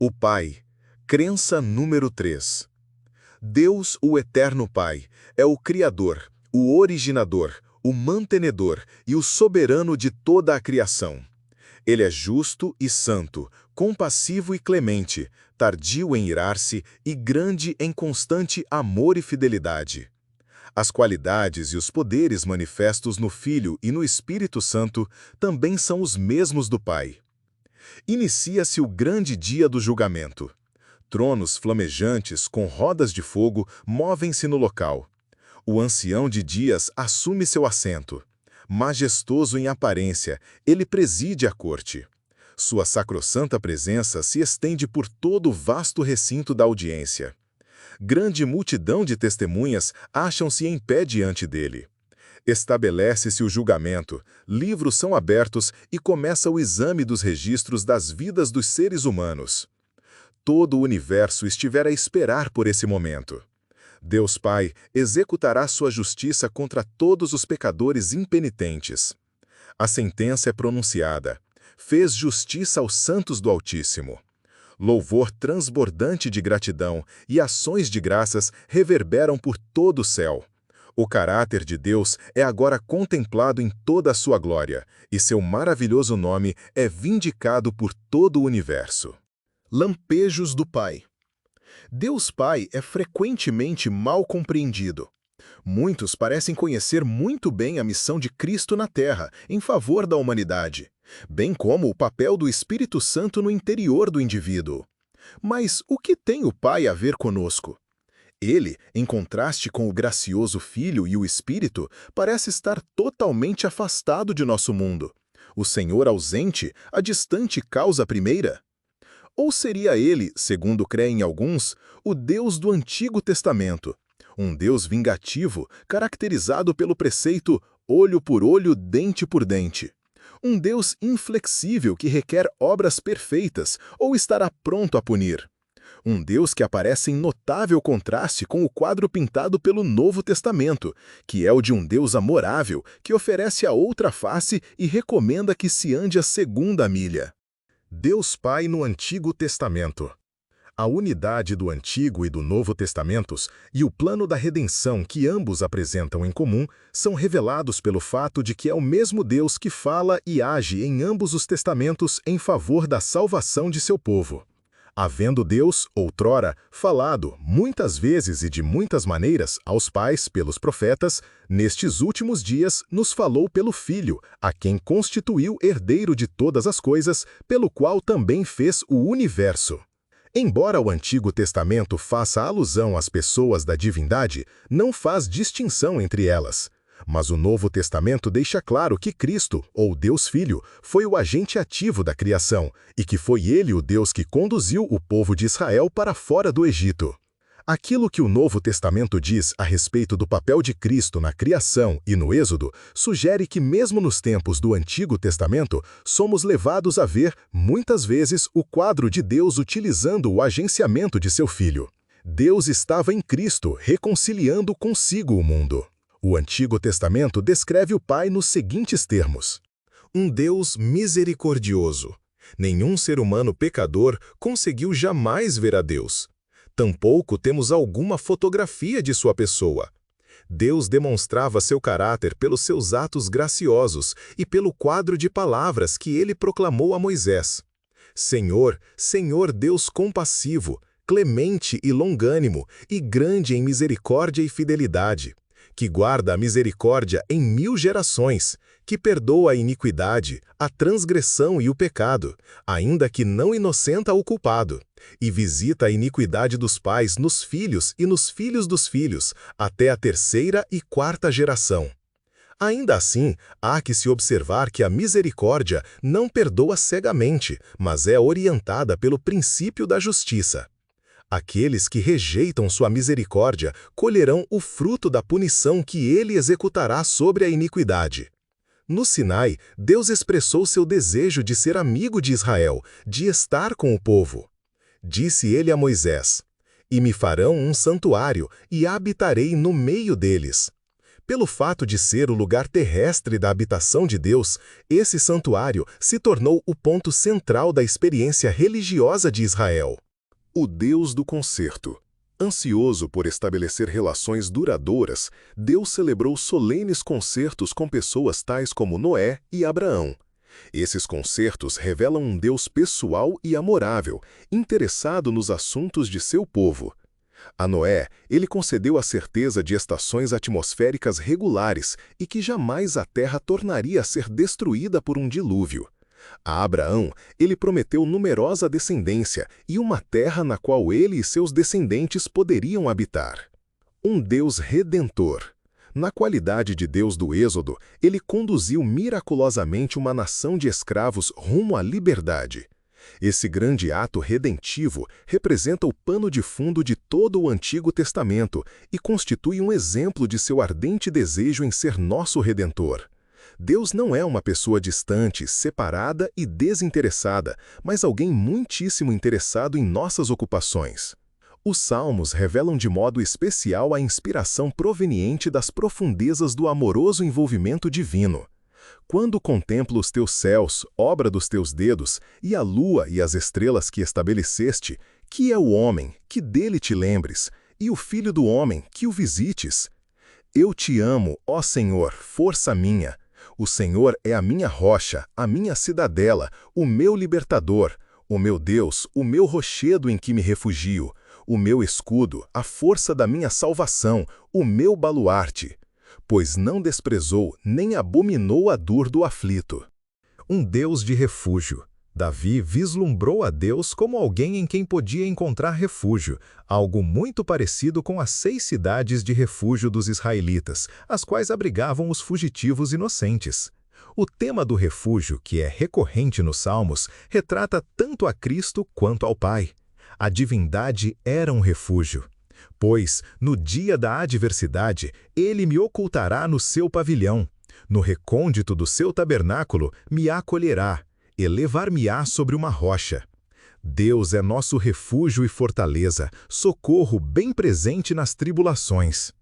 O Pai. Crença número 3. Deus, o Eterno Pai, é o Criador, o Originador, o Mantenedor e o Soberano de toda a criação. Ele é justo e santo, compassivo e clemente, tardio em irar-se e grande em constante amor e fidelidade. As qualidades e os poderes manifestos no Filho e no Espírito Santo também são os mesmos do Pai. Inicia-se o grande dia do julgamento. Tronos flamejantes com rodas de fogo movem-se no local. O ancião de dias assume seu assento. Majestoso em aparência, ele preside a corte. Sua sacrossanta presença se estende por todo o vasto recinto da audiência. Grande multidão de testemunhas acham-se em pé diante dele. Estabelece-se o julgamento, livros são abertos e começa o exame dos registros das vidas dos seres humanos. Todo o universo estivera a esperar por esse momento. Deus Pai executará sua justiça contra todos os pecadores impenitentes. A sentença é pronunciada. Fez justiça aos santos do Altíssimo. Louvor transbordante de gratidão e ações de graças reverberam por todo o céu. O caráter de Deus é agora contemplado em toda a sua glória, e seu maravilhoso nome é vindicado por todo o universo. Lampejos do Pai. Deus Pai é frequentemente mal compreendido. Muitos parecem conhecer muito bem a missão de Cristo na Terra, em favor da humanidade, bem como o papel do Espírito Santo no interior do indivíduo. Mas o que tem o Pai a ver conosco? Ele, em contraste com o gracioso Filho e o Espírito, parece estar totalmente afastado de nosso mundo. O Senhor ausente, a distante causa primeira? Ou seria ele, segundo creem alguns, o Deus do Antigo Testamento, um Deus vingativo, caracterizado pelo preceito olho por olho, dente por dente? Um Deus inflexível que requer obras perfeitas ou estará pronto a punir? Um Deus que aparece em notável contraste com o quadro pintado pelo Novo Testamento, que é o de um Deus amorável, que oferece a outra face e recomenda que se ande a segunda milha. Deus Pai no Antigo Testamento. A unidade do Antigo e do Novo Testamentos e o plano da redenção que ambos apresentam em comum são revelados pelo fato de que é o mesmo Deus que fala e age em ambos os testamentos em favor da salvação de seu povo. Havendo Deus, outrora, falado, muitas vezes e de muitas maneiras, aos pais pelos profetas, nestes últimos dias nos falou pelo Filho, a quem constituiu herdeiro de todas as coisas, pelo qual também fez o universo. Embora o Antigo Testamento faça alusão às pessoas da divindade, não faz distinção entre elas. Mas o Novo Testamento deixa claro que Cristo, ou Deus Filho, foi o agente ativo da criação e que foi ele o Deus que conduziu o povo de Israel para fora do Egito. Aquilo que o Novo Testamento diz a respeito do papel de Cristo na criação e no Êxodo sugere que mesmo nos tempos do Antigo Testamento somos levados a ver, muitas vezes, o quadro de Deus utilizando o agenciamento de seu Filho. Deus estava em Cristo, reconciliando consigo o mundo. O Antigo Testamento descreve o Pai nos seguintes termos: um Deus misericordioso. Nenhum ser humano pecador conseguiu jamais ver a Deus. Tampouco temos alguma fotografia de sua pessoa. Deus demonstrava seu caráter pelos seus atos graciosos e pelo quadro de palavras que ele proclamou a Moisés. Senhor, Senhor Deus compassivo, clemente e longânimo, e grande em misericórdia e fidelidade, que guarda a misericórdia em 1000 gerações, que perdoa a iniquidade, a transgressão e o pecado, ainda que não inocenta o culpado, e visita a iniquidade dos pais nos filhos e nos filhos dos filhos, até a 3ª e 4ª geração. Ainda assim, há que se observar que a misericórdia não perdoa cegamente, mas é orientada pelo princípio da justiça. Aqueles que rejeitam sua misericórdia colherão o fruto da punição que ele executará sobre a iniquidade. No Sinai, Deus expressou seu desejo de ser amigo de Israel, de estar com o povo. Disse ele a Moisés: "E me farão um santuário, e habitarei no meio deles." Pelo fato de ser o lugar terrestre da habitação de Deus, esse santuário se tornou o ponto central da experiência religiosa de Israel. O Deus do concerto. Ansioso por estabelecer relações duradouras, Deus celebrou solenes concertos com pessoas tais como Noé e Abraão. Esses concertos revelam um Deus pessoal e amorável, interessado nos assuntos de seu povo. A Noé, ele concedeu a certeza de estações atmosféricas regulares e que jamais a terra tornaria a ser destruída por um dilúvio. A Abraão, ele prometeu numerosa descendência e uma terra na qual ele e seus descendentes poderiam habitar. Um Deus redentor. Na qualidade de Deus do Êxodo, ele conduziu miraculosamente uma nação de escravos rumo à liberdade. Esse grande ato redentivo representa o pano de fundo de todo o Antigo Testamento e constitui um exemplo de seu ardente desejo em ser nosso Redentor. Deus não é uma pessoa distante, separada e desinteressada, mas alguém muitíssimo interessado em nossas ocupações. Os Salmos revelam de modo especial a inspiração proveniente das profundezas do amoroso envolvimento divino. Quando contemplo os teus céus, obra dos teus dedos, e a lua e as estrelas que estabeleceste, que é o homem, que dele te lembres, e o filho do homem, que o visites? Eu te amo, ó Senhor, força minha. O Senhor é a minha rocha, a minha cidadela, o meu libertador, o meu Deus, o meu rochedo em que me refugio, o meu escudo, a força da minha salvação, o meu baluarte. Pois não desprezou nem abominou a dor do aflito. Um Deus de refúgio. Davi vislumbrou a Deus como alguém em quem podia encontrar refúgio, algo muito parecido com as 6 cidades de refúgio dos israelitas, as quais abrigavam os fugitivos inocentes. O tema do refúgio, que é recorrente nos Salmos, retrata tanto a Cristo quanto ao Pai. A divindade era um refúgio. Pois, no dia da adversidade, ele me ocultará no seu pavilhão. No recôndito do seu tabernáculo, me acolherá. Elevar-me-á sobre uma rocha. Deus é nosso refúgio e fortaleza, socorro bem presente nas tribulações.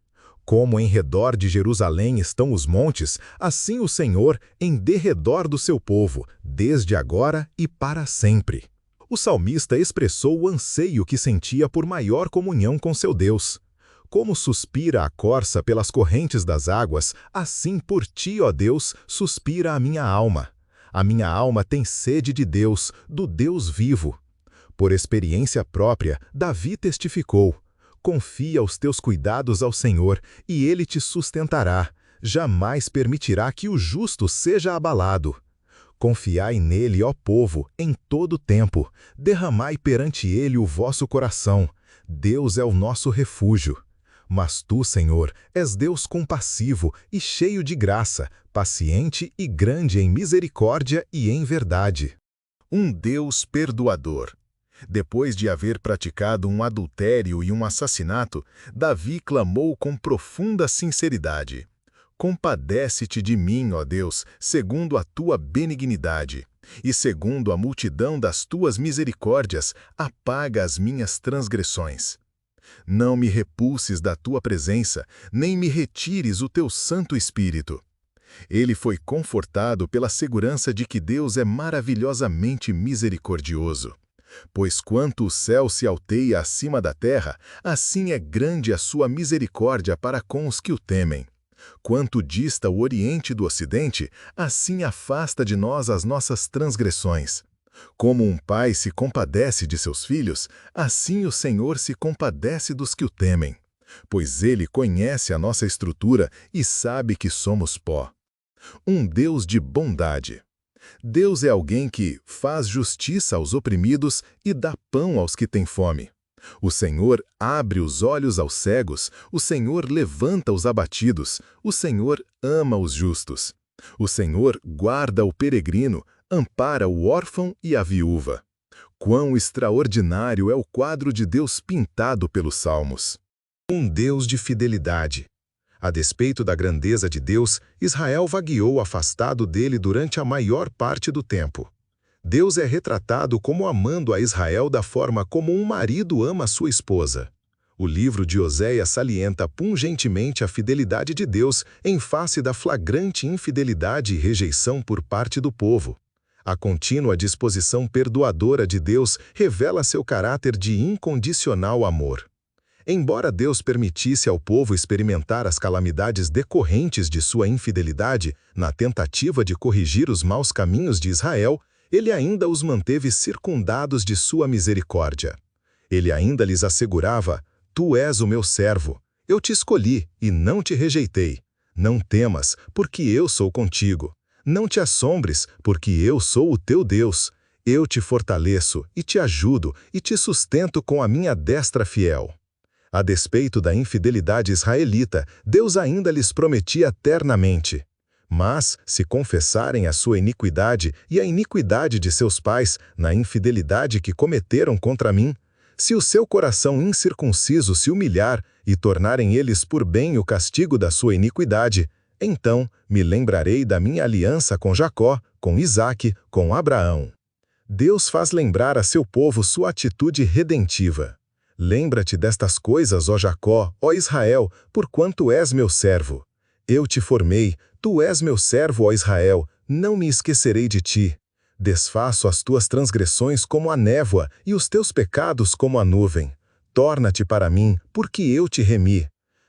Como em redor de Jerusalém estão os montes, assim o Senhor em derredor do seu povo, desde agora e para sempre. O salmista expressou o anseio que sentia por maior comunhão com seu Deus. Como suspira a corça pelas correntes das águas, assim por ti, ó Deus, suspira a minha alma. A minha alma tem sede de Deus, do Deus vivo. Por experiência própria, Davi testificou: confia os teus cuidados ao Senhor, e ele te sustentará. Jamais permitirá que o justo seja abalado. Confiai nele, ó povo, em todo tempo. Derramai perante ele o vosso coração. Deus é o nosso refúgio. Mas tu, Senhor, és Deus compassivo e cheio de graça, paciente e grande em misericórdia e em verdade. Um Deus perdoador. Depois de haver praticado um adultério e um assassinato, Davi clamou com profunda sinceridade: compadece-te de mim, ó Deus, segundo a tua benignidade, e segundo a multidão das tuas misericórdias, apaga as minhas transgressões. Não me repulses da tua presença, nem me retires o teu Santo Espírito. Ele foi confortado pela segurança de que Deus é maravilhosamente misericordioso. Pois quanto o céu se alteia acima da terra, assim é grande a sua misericórdia para com os que o temem. Quanto dista o Oriente do Ocidente, assim afasta de nós as nossas transgressões. Como um pai se compadece de seus filhos, assim o Senhor se compadece dos que o temem. Pois ele conhece a nossa estrutura e sabe que somos pó. Um Deus de bondade. Deus é alguém que faz justiça aos oprimidos e dá pão aos que têm fome. O Senhor abre os olhos aos cegos, o Senhor levanta os abatidos, o Senhor ama os justos. O Senhor guarda o peregrino, ampara o órfão e a viúva. Quão extraordinário é o quadro de Deus pintado pelos Salmos. Um Deus de fidelidade. A despeito da grandeza de Deus, Israel vagueou afastado dele durante a maior parte do tempo. Deus é retratado como amando a Israel da forma como um marido ama sua esposa. O livro de Oséias salienta pungentemente a fidelidade de Deus em face da flagrante infidelidade e rejeição por parte do povo. A contínua disposição perdoadora de Deus revela seu caráter de incondicional amor. Embora Deus permitisse ao povo experimentar as calamidades decorrentes de sua infidelidade, na tentativa de corrigir os maus caminhos de Israel, ele ainda os manteve circundados de sua misericórdia. Ele ainda lhes assegurava: Tu és o meu servo, eu te escolhi e não te rejeitei. Não temas, porque eu sou contigo. Não te assombres, porque eu sou o teu Deus. Eu te fortaleço e te ajudo e te sustento com a minha destra fiel. A despeito da infidelidade israelita, Deus ainda lhes prometia eternamente: Mas, se confessarem a sua iniquidade e a iniquidade de seus pais, na infidelidade que cometeram contra mim, se o seu coração incircunciso se humilhar e tornarem eles por bem o castigo da sua iniquidade, então me lembrarei da minha aliança com Jacó, com Isaque, com Abraão. Deus faz lembrar a seu povo sua atitude redentiva. Lembra-te destas coisas, ó Jacó, ó Israel, porquanto és meu servo. Eu te formei, tu és meu servo, ó Israel, não me esquecerei de ti. Desfaço as tuas transgressões como a névoa e os teus pecados como a nuvem. Torna-te para mim, porque eu te remi.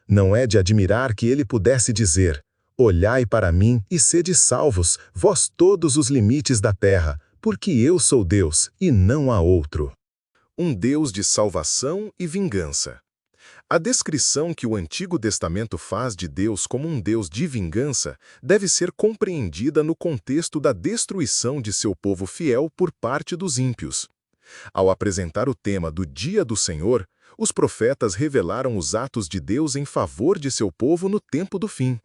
Não é de admirar que ele pudesse dizer: Olhai para mim e sede salvos, vós todos os limites da terra, porque eu sou Deus e não há outro. Um Deus de salvação e vingança. A descrição que o Antigo Testamento faz de Deus como um Deus de vingança deve ser compreendida no contexto da destruição de seu povo fiel por parte dos ímpios. Ao apresentar o tema do Dia do Senhor, os profetas revelaram os atos de Deus em favor de seu povo no tempo do fim.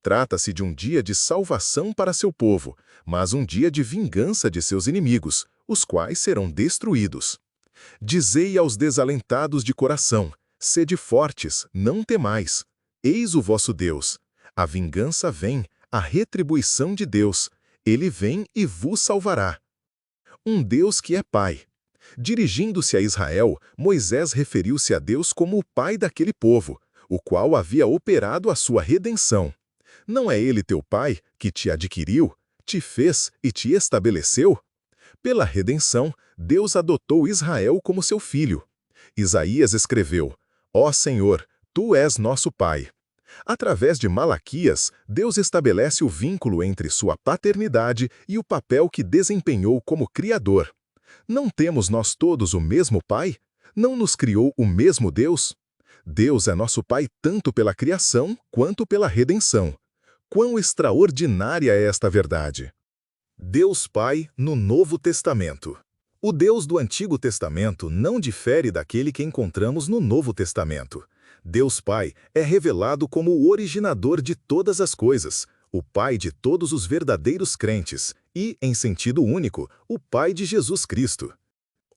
Trata-se de um dia de salvação para seu povo, mas um dia de vingança de seus inimigos, os quais serão destruídos. Dizei aos desalentados de coração: Sede fortes, não temais. Eis o vosso Deus. A vingança vem, a retribuição de Deus. Ele vem e vos salvará. Um Deus que é Pai. Dirigindo-se a Israel, Moisés referiu-se a Deus como o Pai daquele povo, o qual havia operado a sua redenção. Não é ele teu Pai, que te adquiriu, te fez e te estabeleceu? Pela redenção, Deus adotou Israel como seu filho. Isaías escreveu: Ó Senhor, Tu és nosso Pai. Através de Malaquias, Deus estabelece o vínculo entre sua paternidade e o papel que desempenhou como Criador. Não temos nós todos o mesmo Pai? Não nos criou o mesmo Deus? Deus é nosso Pai tanto pela criação quanto pela redenção. Quão extraordinária é esta verdade! Deus Pai no Novo Testamento. O Deus do Antigo Testamento não difere daquele que encontramos no Novo Testamento. Deus Pai é revelado como o originador de todas as coisas, o Pai de todos os verdadeiros crentes e, em sentido único, o Pai de Jesus Cristo.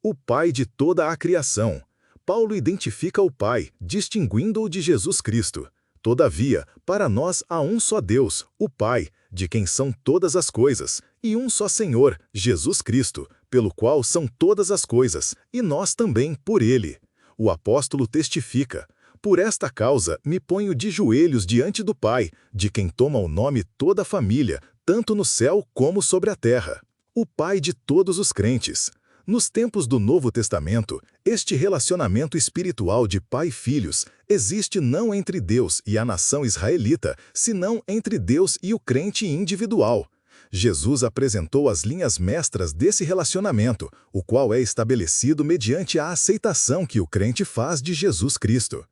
O Pai de toda a criação. Paulo identifica o Pai, distinguindo-o de Jesus Cristo. Todavia, para nós há um só Deus, o Pai, de quem são todas as coisas, e um só Senhor, Jesus Cristo, pelo qual são todas as coisas, e nós também por ele. O apóstolo testifica: Por esta causa me ponho de joelhos diante do Pai, de quem toma o nome toda a família, tanto no céu como sobre a terra. O Pai de todos os crentes. Nos tempos do Novo Testamento, este relacionamento espiritual de pai e filhos existe não entre Deus e a nação israelita, senão entre Deus e o crente individual. Jesus apresentou as linhas mestras desse relacionamento, o qual é estabelecido mediante a aceitação que o crente faz de Jesus Cristo.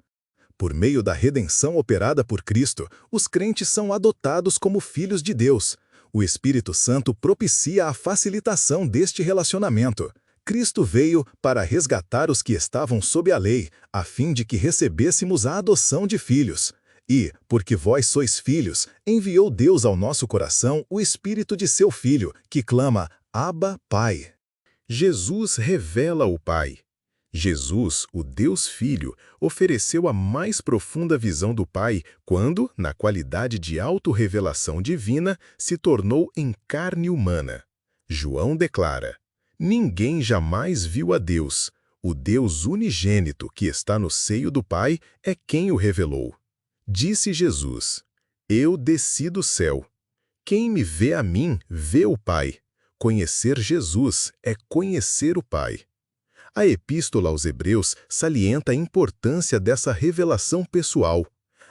Por meio da redenção operada por Cristo, os crentes são adotados como filhos de Deus. O Espírito Santo propicia a facilitação deste relacionamento. Cristo veio para resgatar os que estavam sob a lei, a fim de que recebêssemos a adoção de filhos. E, porque vós sois filhos, enviou Deus ao nosso coração o Espírito de seu Filho, que clama: Abba, Pai. Jesus revela o Pai. Jesus, o Deus Filho, ofereceu a mais profunda visão do Pai quando, na qualidade de autorrevelação divina, se tornou em carne humana. João declara: Ninguém jamais viu a Deus. O Deus unigênito que está no seio do Pai é quem o revelou. Disse Jesus: Eu desci do céu. Quem me vê a mim, vê o Pai. Conhecer Jesus é conhecer o Pai. A Epístola aos Hebreus salienta a importância dessa revelação pessoal.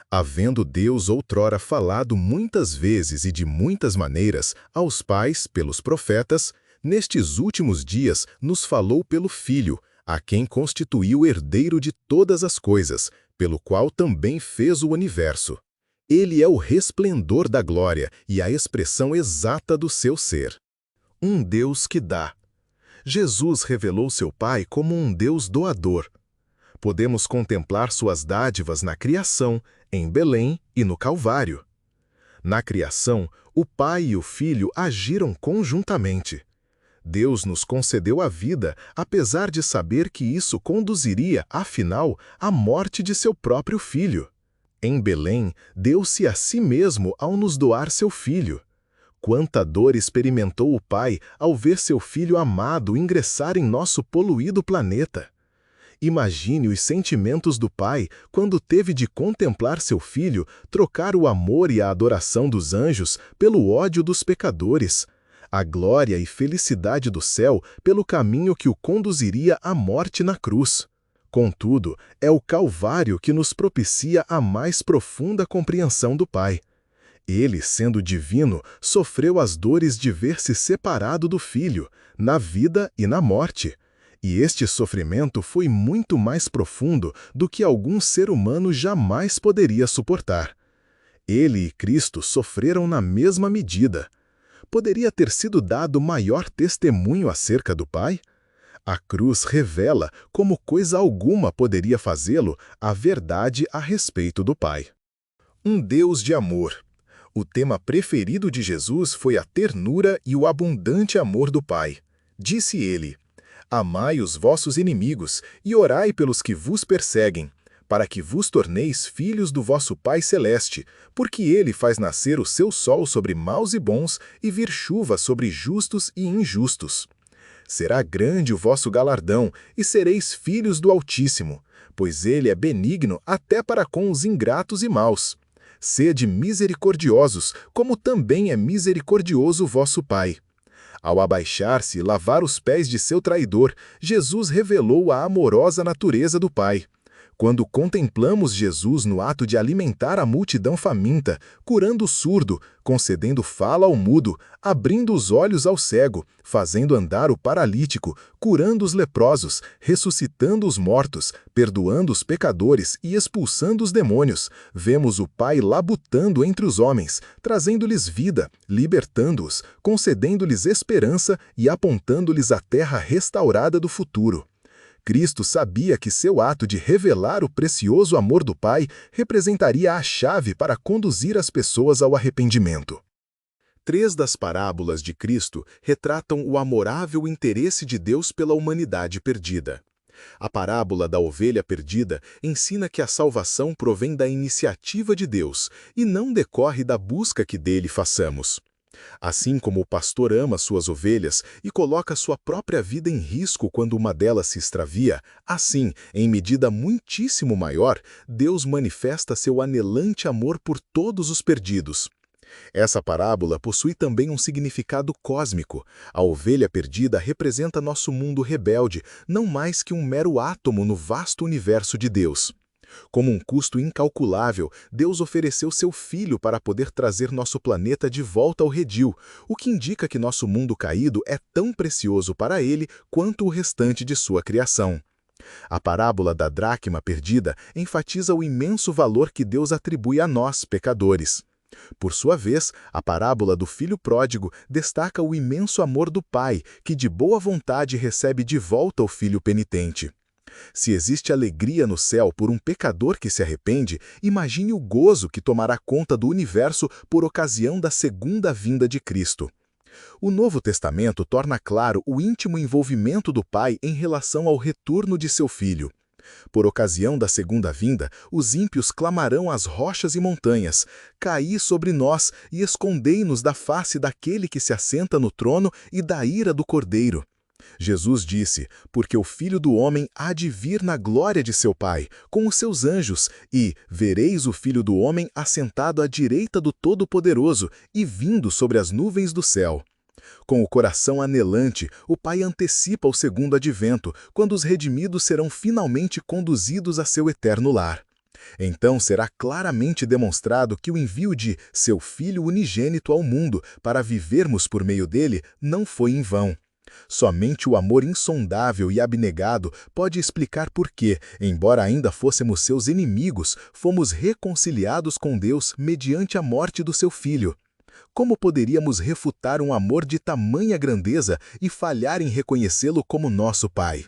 Havendo Deus outrora falado muitas vezes e de muitas maneiras aos pais pelos profetas, nestes últimos dias nos falou pelo Filho, a quem constituiu herdeiro de todas as coisas, pelo qual também fez o universo. Ele é o resplendor da glória e a expressão exata do seu ser. Um Deus que dá. Jesus revelou seu Pai como um Deus doador. Podemos contemplar suas dádivas na criação, em Belém e no Calvário. Na criação, o Pai e o Filho agiram conjuntamente. Deus nos concedeu a vida, apesar de saber que isso conduziria, afinal, à morte de seu próprio Filho. Em Belém, deu-se a si mesmo ao nos doar seu Filho. Quanta dor experimentou o Pai ao ver seu Filho amado ingressar em nosso poluído planeta. Imagine os sentimentos do Pai quando teve de contemplar seu Filho trocar o amor e a adoração dos anjos pelo ódio dos pecadores, a glória e felicidade do céu pelo caminho que o conduziria à morte na cruz. Contudo, é o Calvário que nos propicia a mais profunda compreensão do Pai. Ele, sendo divino, sofreu as dores de ver-se separado do Filho, na vida e na morte. E este sofrimento foi muito mais profundo do que algum ser humano jamais poderia suportar. Ele e Cristo sofreram na mesma medida. Poderia ter sido dado maior testemunho acerca do Pai? A cruz revela, como coisa alguma poderia fazê-lo, a verdade a respeito do Pai. Um Deus de amor. O tema preferido de Jesus foi a ternura e o abundante amor do Pai. Disse ele: Amai os vossos inimigos e orai pelos que vos perseguem, para que vos torneis filhos do vosso Pai Celeste, porque ele faz nascer o seu sol sobre maus e bons e vir chuva sobre justos e injustos. Será grande o vosso galardão e sereis filhos do Altíssimo, pois ele é benigno até para com os ingratos e maus. Sede misericordiosos, como também é misericordioso vosso Pai. Ao abaixar-se e lavar os pés de seu traidor, Jesus revelou a amorosa natureza do Pai. Quando contemplamos Jesus no ato de alimentar a multidão faminta, curando o surdo, concedendo fala ao mudo, abrindo os olhos ao cego, fazendo andar o paralítico, curando os leprosos, ressuscitando os mortos, perdoando os pecadores e expulsando os demônios, vemos o Pai labutando entre os homens, trazendo-lhes vida, libertando-os, concedendo-lhes esperança e apontando-lhes a terra restaurada do futuro. Cristo sabia que seu ato de revelar o precioso amor do Pai representaria a chave para conduzir as pessoas ao arrependimento. 3 das parábolas de Cristo retratam o amorável interesse de Deus pela humanidade perdida. A parábola da ovelha perdida ensina que a salvação provém da iniciativa de Deus e não decorre da busca que dele façamos. Assim como o pastor ama suas ovelhas e coloca sua própria vida em risco quando uma delas se extravia, assim, em medida muitíssimo maior, Deus manifesta seu anelante amor por todos os perdidos. Essa parábola possui também um significado cósmico. A ovelha perdida representa nosso mundo rebelde, não mais que um mero átomo no vasto universo de Deus. Como um custo incalculável, Deus ofereceu seu Filho para poder trazer nosso planeta de volta ao redil, o que indica que nosso mundo caído é tão precioso para ele quanto o restante de sua criação. A parábola da dracma perdida enfatiza o imenso valor que Deus atribui a nós, pecadores. Por sua vez, a parábola do filho pródigo destaca o imenso amor do pai, que de boa vontade recebe de volta o filho penitente. Se existe alegria no céu por um pecador que se arrepende, imagine o gozo que tomará conta do universo por ocasião da segunda vinda de Cristo. O Novo Testamento torna claro o íntimo envolvimento do Pai em relação ao retorno de seu Filho. Por ocasião da segunda vinda, os ímpios clamarão às rochas e montanhas: caí sobre nós e escondei-nos da face daquele que se assenta no trono e da ira do Cordeiro. Jesus disse, porque o Filho do Homem há de vir na glória de seu Pai, com os seus anjos, e vereis o Filho do Homem assentado à direita do Todo-Poderoso e vindo sobre as nuvens do céu. Com o coração anelante, o Pai antecipa o segundo advento, quando os redimidos serão finalmente conduzidos a seu eterno lar. Então será claramente demonstrado que o envio de seu Filho unigênito ao mundo para vivermos por meio dele não foi em vão. Somente o amor insondável e abnegado pode explicar por que, embora ainda fôssemos seus inimigos, fomos reconciliados com Deus mediante a morte do seu Filho. Como poderíamos refutar um amor de tamanha grandeza e falhar em reconhecê-lo como nosso Pai?